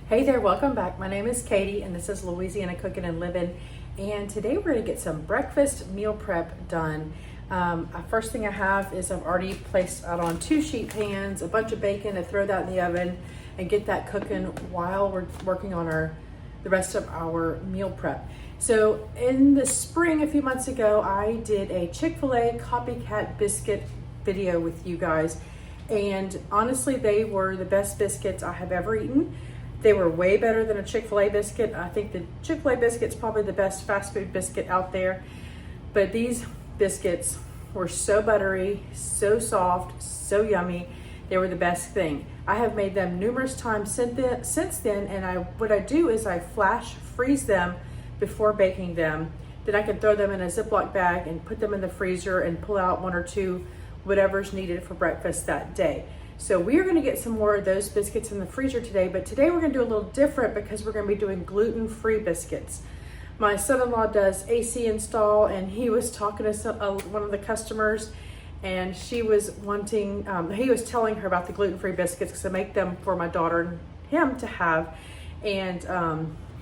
Hey there, welcome back. My name is Katie and this is Louisiana Cooking and Living. And today we're gonna get some breakfast meal prep done. First thing I have is I've already placed out on 2 sheet pans, a bunch of bacon to throw that in the oven and get that cooking while we're working on the rest of our meal prep. So in the spring, a few months ago, I did a Chick-fil-A copycat biscuit video with you guys. And honestly, they were the best biscuits I have ever eaten. They were way better than a Chick-fil-A biscuit. I think the Chick-fil-A biscuit's probably the best fast food biscuit out there. But these biscuits were so buttery, so soft, so yummy. They were the best thing. I have made them numerous times since then, and what I do is I flash freeze them before baking them. Then I can throw them in a Ziploc bag and put them in the freezer and pull out 1 or 2, whatever's needed for breakfast that day. So we are gonna get some more of those biscuits in the freezer today, but today we're gonna do a little different because we're gonna be doing gluten-free biscuits. My son-in-law does AC install, and he was talking to one of the customers, and she was wanting, he was telling her about the gluten-free biscuits because I make them for my daughter and him to have, and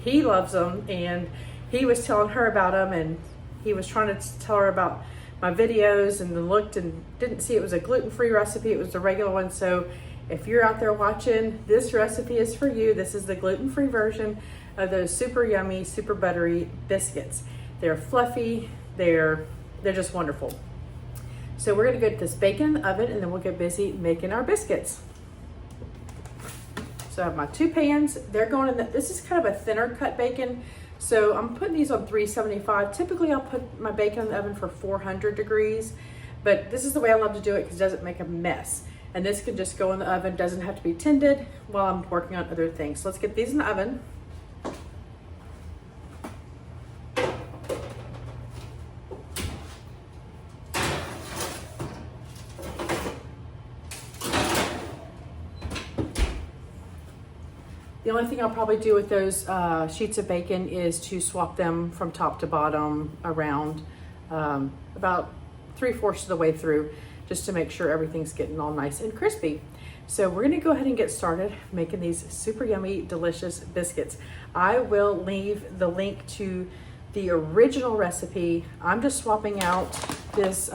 he loves them, and he was telling her about them, and he was trying to tell her about my videos, and then looked and didn't see it was a gluten-free recipe. It was the regular one. So if you're out there watching, this recipe is for you. This is the gluten-free version of those super yummy, super buttery biscuits. They're fluffy, they're just wonderful. So we're gonna get this bacon in the oven and then we'll get busy making our biscuits. So I have my 2 pans. They're going in this is kind of a thinner cut bacon. So I'm putting these on 375. Typically I'll put my bacon in the oven for 400 degrees, but this is the way I love to do it because it doesn't make a mess. And this can just go in the oven, doesn't have to be tended while I'm working on other things. So let's get these in the oven. The only thing I'll probably do with those sheets of bacon is to swap them from top to bottom around about 3/4 of the way through, just to make sure everything's getting all nice and crispy. So we're gonna go ahead and get started making these super yummy, delicious biscuits. I will leave the link to the original recipe. I'm just swapping out this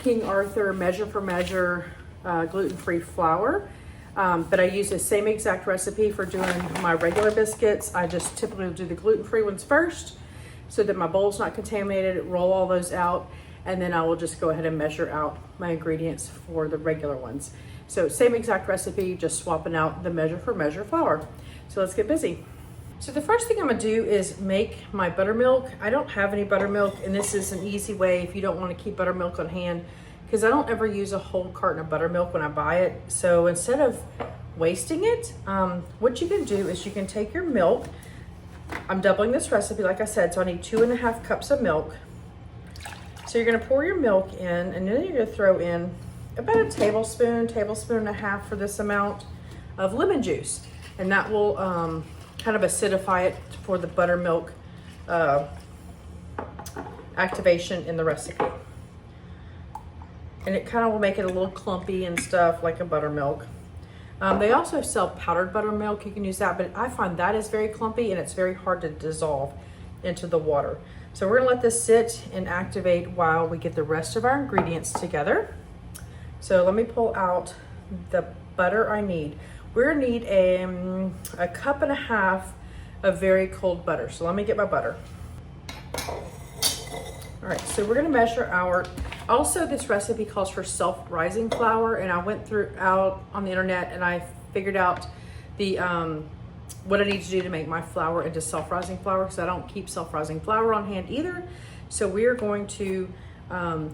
King Arthur measure for measure gluten-free flour. But I use the same exact recipe for doing my regular biscuits. I just typically do the gluten-free ones first so that my bowl's not contaminated, roll all those out, and then I will just go ahead and measure out my ingredients for the regular ones. So same exact recipe, just swapping out the measure for measure flour. So let's get busy. So the first thing I'm gonna do is make my buttermilk. I don't have any buttermilk, and this is an easy way if you don't wanna keep buttermilk on hand, because I don't ever use a whole carton of buttermilk when I buy it. So instead of wasting it, what you can do is you can take your milk. I'm doubling this recipe, like I said, so I need 2.5 cups of milk. So you're gonna pour your milk in, and then you're gonna throw in about a tablespoon and a half for this amount of lemon juice. And that will kind of acidify it for the buttermilk activation in the recipe. And it kind of will make it a little clumpy and stuff like a buttermilk. They also sell powdered buttermilk. You can use that, but I find that is very clumpy and it's very hard to dissolve into the water. So we're gonna let this sit and activate while we get the rest of our ingredients together. So let me pull out the butter I need. We're gonna need a cup and a half of very cold butter. So let me get my butter. All right, so we're gonna measure also this recipe calls for self-rising flour, and I went out on the internet and I figured out what I need to do to make my flour into self-rising flour, because I don't keep self-rising flour on hand either. So we are going to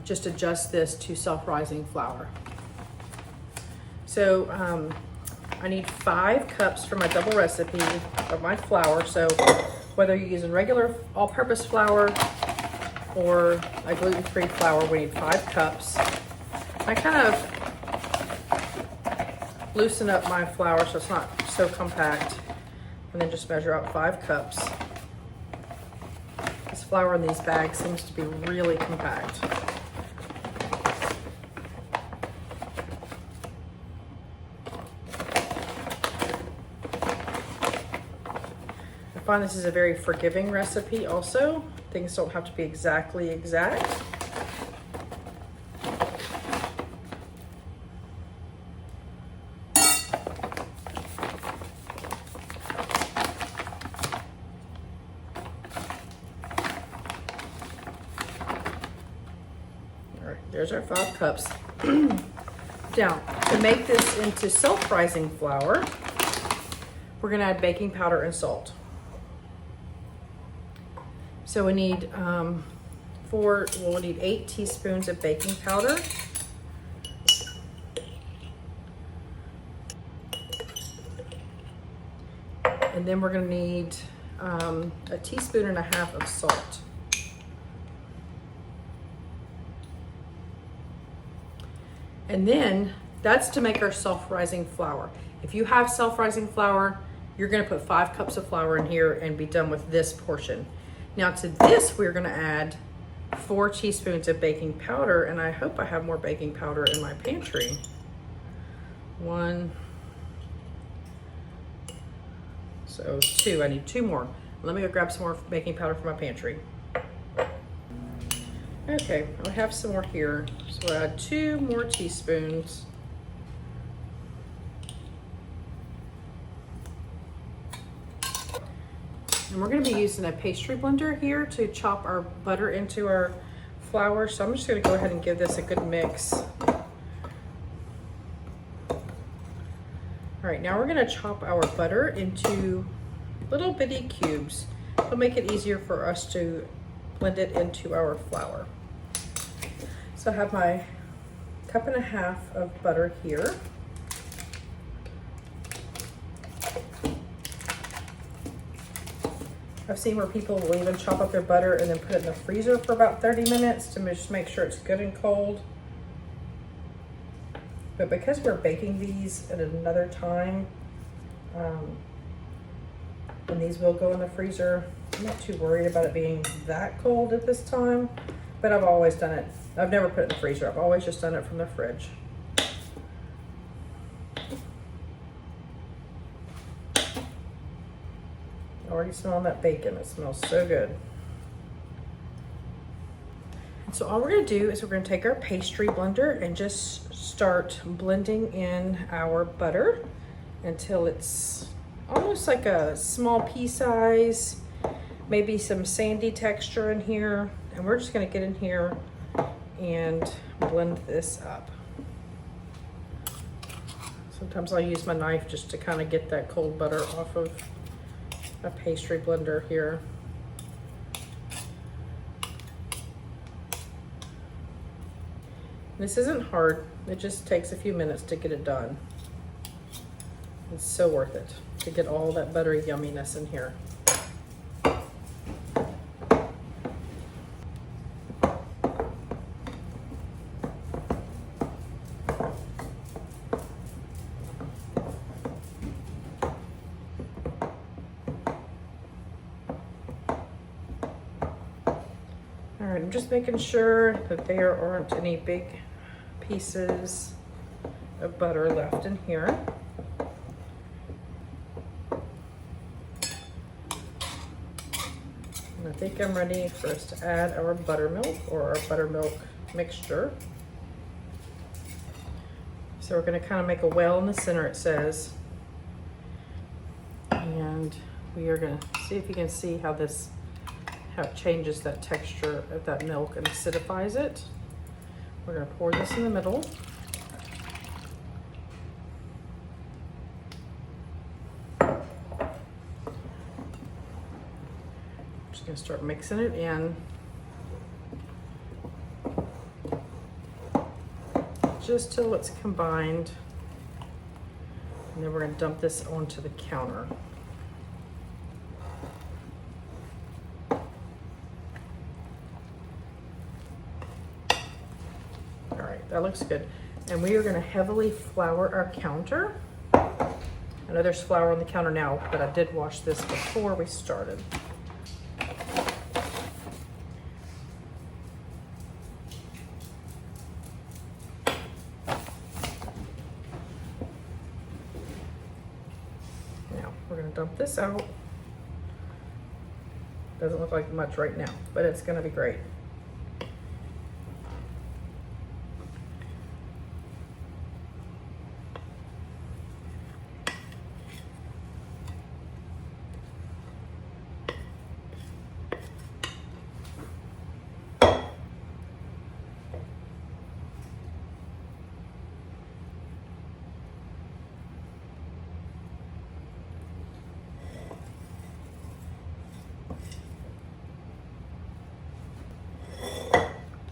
just adjust this to self-rising flour. So I need 5 cups for my double recipe of my flour. So whether you're using regular all-purpose flour or a gluten-free flour, we need 5 cups. I kind of loosen up my flour so it's not so compact, and then just measure out 5 cups. This flour in these bags seems to be really compact. find this is a very forgiving recipe also. Things don't have to be exactly exact. All right, there's our 5 cups. Now, to make this into self-rising flour, we're gonna add baking powder and salt. So we need we'll need 8 teaspoons of baking powder. And then we're gonna need a 1.5 teaspoons of salt. And then that's to make our self-rising flour. If you have self-rising flour, you're gonna put 5 cups of flour in here and be done with this portion. Now to this, we're gonna add 4 teaspoons of baking powder, and I hope I have more baking powder in my pantry. 1, so 2, I need 2 more. Let me go grab some more baking powder from my pantry. Okay, I have some more here. So we'll add 2 more teaspoons. And we're gonna be using a pastry blender here to chop our butter into our flour. So I'm just gonna go ahead and give this a good mix. All right, now we're gonna chop our butter into little bitty cubes. It'll make it easier for us to blend it into our flour. So I have my 1.5 cups of butter here. I've seen where people will even chop up their butter and then put it in the freezer for about 30 minutes to just make sure it's good and cold. But because we're baking these at another time, and these will go in the freezer, I'm not too worried about it being that cold at this time, but I've always done it. I've never put it in the freezer. I've always just done it from the fridge. Already smelling that bacon. It smells so good. And so all we're gonna do is we're gonna take our pastry blender and just start blending in our butter until it's almost like a small pea size, maybe some sandy texture in here. And we're just gonna get in here and blend this up. Sometimes I'll use my knife just to kind of get that cold butter off of a pastry blender here. This isn't hard. It just takes a few minutes to get it done. It's so worth it to get all that buttery yumminess in here. All right, I'm just making sure that there aren't any big pieces of butter left in here. And I think I'm ready for us to add our buttermilk or our buttermilk mixture. So we're gonna kind of make a well in the center, it says. And we are gonna see if you can see how it changes that texture of that milk and acidifies it. We're gonna pour this in the middle. Just gonna start mixing it in. Just till it's combined. And then we're gonna dump this onto the counter. That looks good. And we are gonna heavily flour our counter. I know there's flour on the counter now, but I did wash this before we started. Now, we're gonna dump this out. Doesn't look like much right now, but it's gonna be great.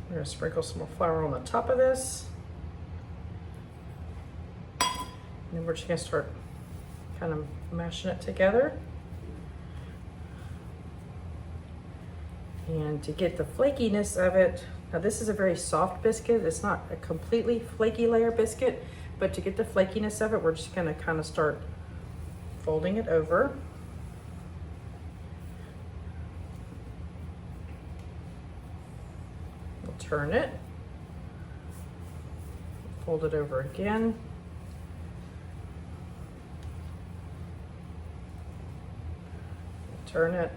We're gonna sprinkle some more flour on the top of this. And then we're just gonna start kind of mashing it together. And to get the flakiness of it, now this is a very soft biscuit. It's not a completely flaky layer biscuit, but to get the flakiness of it, we're just gonna kind of start folding it over. We'll turn it, fold it over again. Turn it.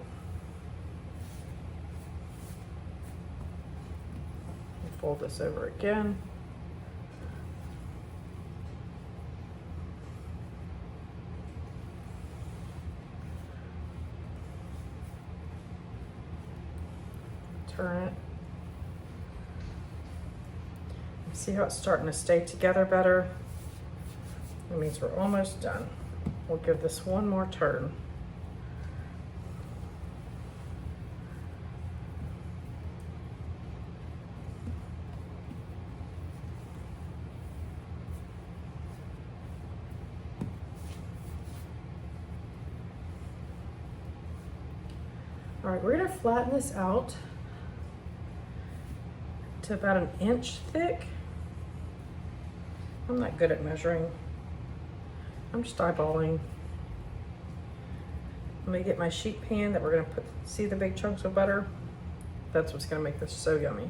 Fold this over again. Turn it. See how it's starting to stay together better? That means we're almost done. We'll give this one more turn. All right, we're gonna flatten this out to about 1 inch thick. I'm not good at measuring. I'm just eyeballing. I'm gonna get my sheet pan that we're gonna put, see the big chunks of butter? That's what's gonna make this so yummy.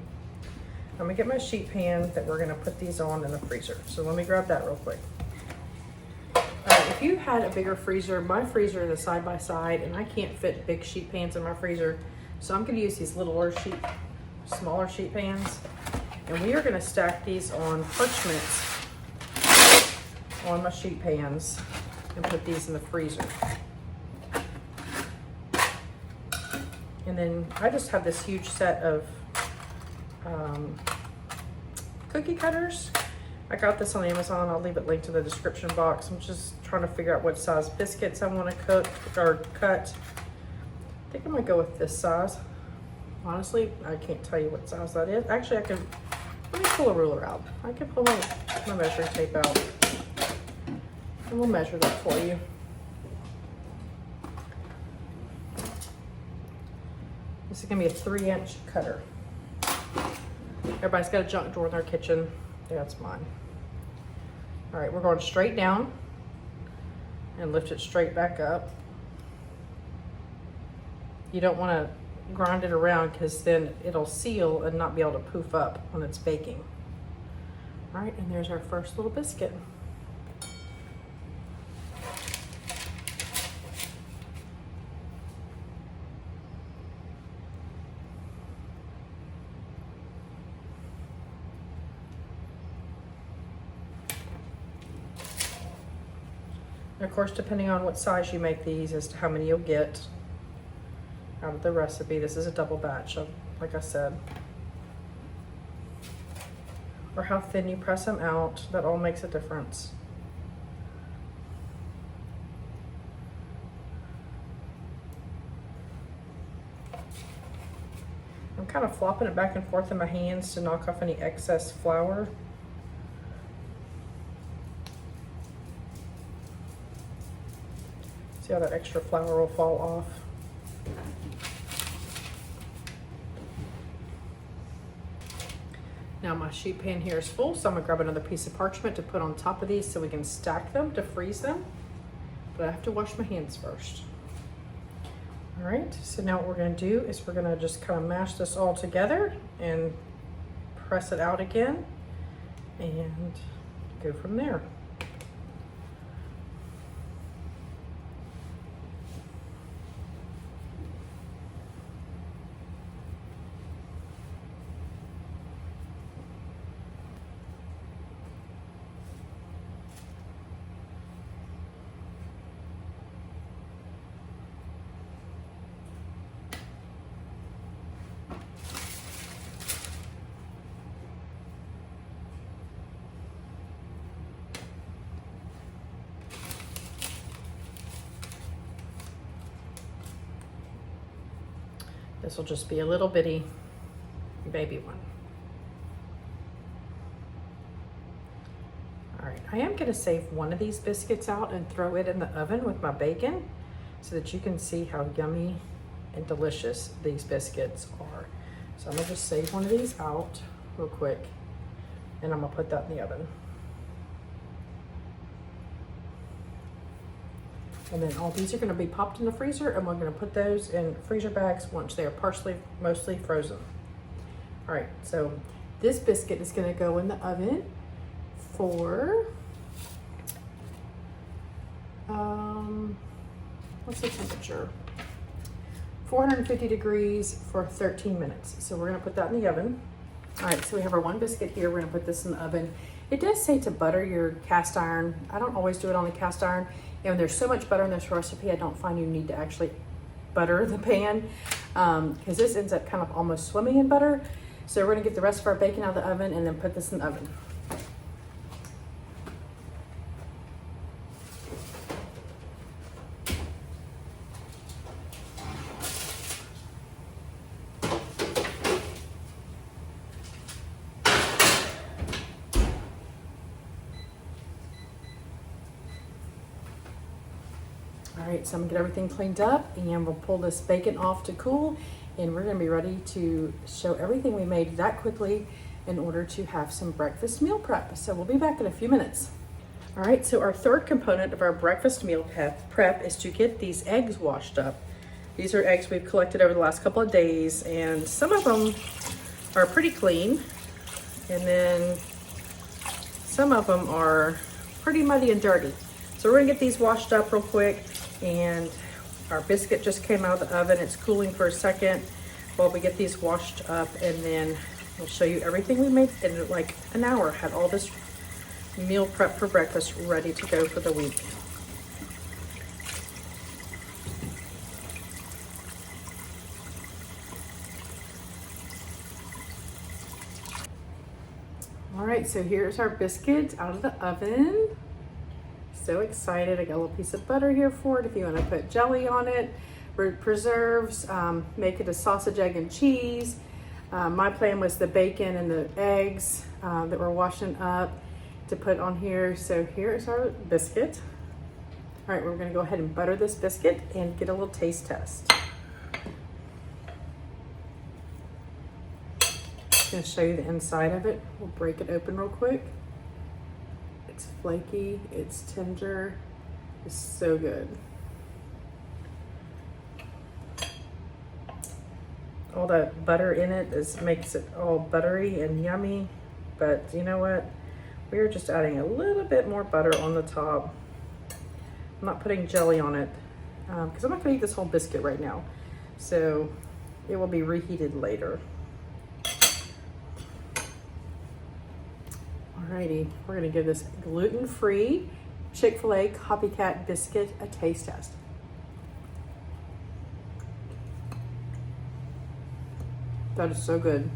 I'm gonna get my sheet pan that we're gonna put these on in the freezer. So let me grab that real quick. If you had a bigger freezer, my freezer is a side-by-side and I can't fit big sheet pans in my freezer. So I'm gonna use these smaller sheet pans. And we are gonna stack these on parchments on my sheet pans and put these in the freezer. And then I just have this huge set of cookie cutters. I got this on Amazon. I'll leave it linked in the description box. I'm just trying to figure out what size biscuits I want to cook or cut. I think I'm gonna go with this size. Honestly, I can't tell you what size that is. Actually, let me pull a ruler out. I can pull my measuring tape out and we'll measure that for you. This is gonna be a 3-inch cutter. Everybody's got a junk drawer in their kitchen. That's mine. All right, we're going straight down and lift it straight back up. You don't want to grind it around because then it'll seal and not be able to poof up when it's baking. All right, and there's our first little biscuit. And of course, depending on what size you make these as to how many you'll get out of the recipe. This is a double batch, like I said. Or how thin you press them out, that all makes a difference. I'm kind of flopping it back and forth in my hands to knock off any excess flour. See how that extra flour will fall off. Now my sheet pan here is full, so I'm gonna grab another piece of parchment to put on top of these so we can stack them to freeze them. But I have to wash my hands first. All right, so now what we're gonna do is we're gonna just kind of mash this all together and press it out again and go from there. This will just be a little bitty baby one. All right, I am gonna save one of these biscuits out and throw it in the oven with my bacon so that you can see how yummy and delicious these biscuits are. So I'm gonna just save one of these out real quick and I'm gonna put that in the oven. And then all these are gonna be popped in the freezer and we're gonna put those in freezer bags once they are mostly frozen. All right, so this biscuit is gonna go in the oven for, what's the temperature? 450 degrees for 13 minutes. So we're gonna put that in the oven. All right, so we have our one biscuit here. We're gonna put this in the oven. It does say to butter your cast iron. I don't always do it on the cast iron. And there's so much butter in this recipe, I don't find you need to actually butter the pan because this ends up kind of almost swimming in butter. So we're gonna get the rest of our bacon out of the oven and then put this in the oven. All right, so I'm gonna get everything cleaned up and we'll pull this bacon off to cool and we're gonna be ready to show everything we made that quickly in order to have some breakfast meal prep. So we'll be back in a few minutes. All right, so our third component of our breakfast meal prep is to get these eggs washed up. These are eggs we've collected over the last couple of days and some of them are pretty clean and then some of them are pretty muddy and dirty. So we're gonna get these washed up real quick. And our biscuit just came out of the oven. It's cooling for a second while we get these washed up, and then we'll show you everything we made in like an hour. Had all this meal prep for breakfast ready to go for the week. All right, so here's our biscuits out of the oven. So excited. I got a little piece of butter here for it if you want to put jelly on it, preserves, make it a sausage, egg, and cheese. My plan was the bacon and the eggs that we're washing up to put on here. So here's our biscuit. All right, we're going to go ahead and butter this biscuit and get a little taste test. I'm going to show you the inside of it. We'll break it open real quick. It's flaky, it's tender, it's so good. All that butter in it makes it all buttery and yummy, but you know what? We're just adding a little bit more butter on the top. I'm not putting jelly on it because I'm not gonna eat this whole biscuit right now. So it will be reheated later. Alrighty, we're gonna give this gluten-free Chick-fil-A copycat biscuit a taste test. That is so good.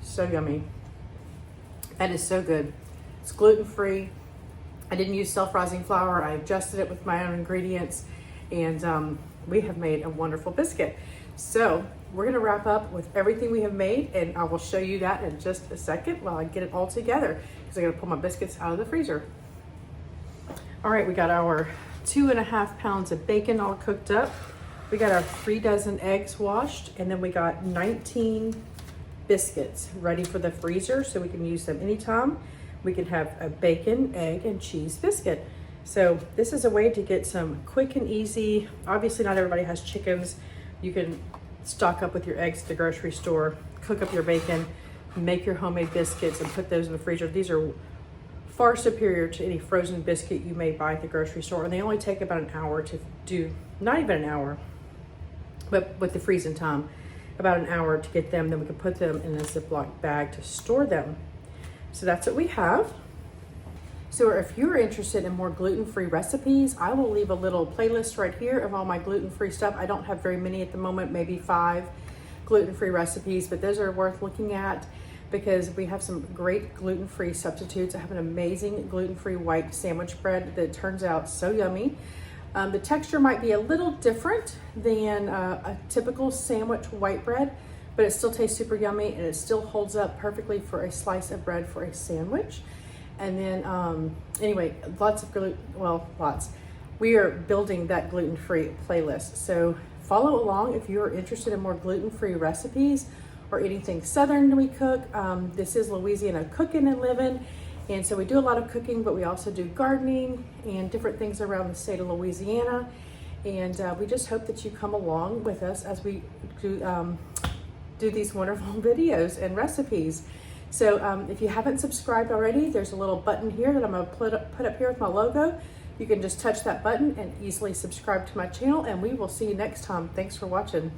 So yummy. That is so good. It's gluten-free. I didn't use self-rising flour. I adjusted it with my own ingredients and we have made a wonderful biscuit. So we're gonna wrap up with everything we have made and I will show you that in just a second while I get it all together because I gotta pull my biscuits out of the freezer. All right, we got our 2.5 pounds of bacon all cooked up. We got our 3 dozen eggs washed and then we got 19 biscuits ready for the freezer so we can use them anytime. We can have a bacon, egg, and cheese biscuit. So this is a way to get some quick and easy. Obviously not everybody has chickens. You can stock up with your eggs at the grocery store, cook up your bacon, make your homemade biscuits and put those in the freezer. These are far superior to any frozen biscuit you may buy at the grocery store. And they only take about an hour to do, not even an hour, but with the freezing time, about an hour to get them. Then we can put them in a Ziploc bag to store them. So that's what we have. So if you're interested in more gluten-free recipes, I will leave a little playlist right here of all my gluten-free stuff. I don't have very many at the moment, maybe 5 gluten-free recipes, but those are worth looking at because we have some great gluten-free substitutes. I have an amazing gluten-free white sandwich bread that turns out so yummy. The texture might be a little different than a typical sandwich white bread, but it still tastes super yummy and it still holds up perfectly for a slice of bread for a sandwich. And then anyway, lots. We are building that gluten-free playlist. So follow along if you're interested in more gluten-free recipes or anything Southern we cook. This is Louisiana Cooking and Living. And so we do a lot of cooking, but we also do gardening and different things around the state of Louisiana. And we just hope that you come along with us as we do these wonderful videos and recipes. So if you haven't subscribed already, there's a little button here that I'm gonna put up here with my logo. You can just touch that button and easily subscribe to my channel, and we will see you next time. Thanks for watching.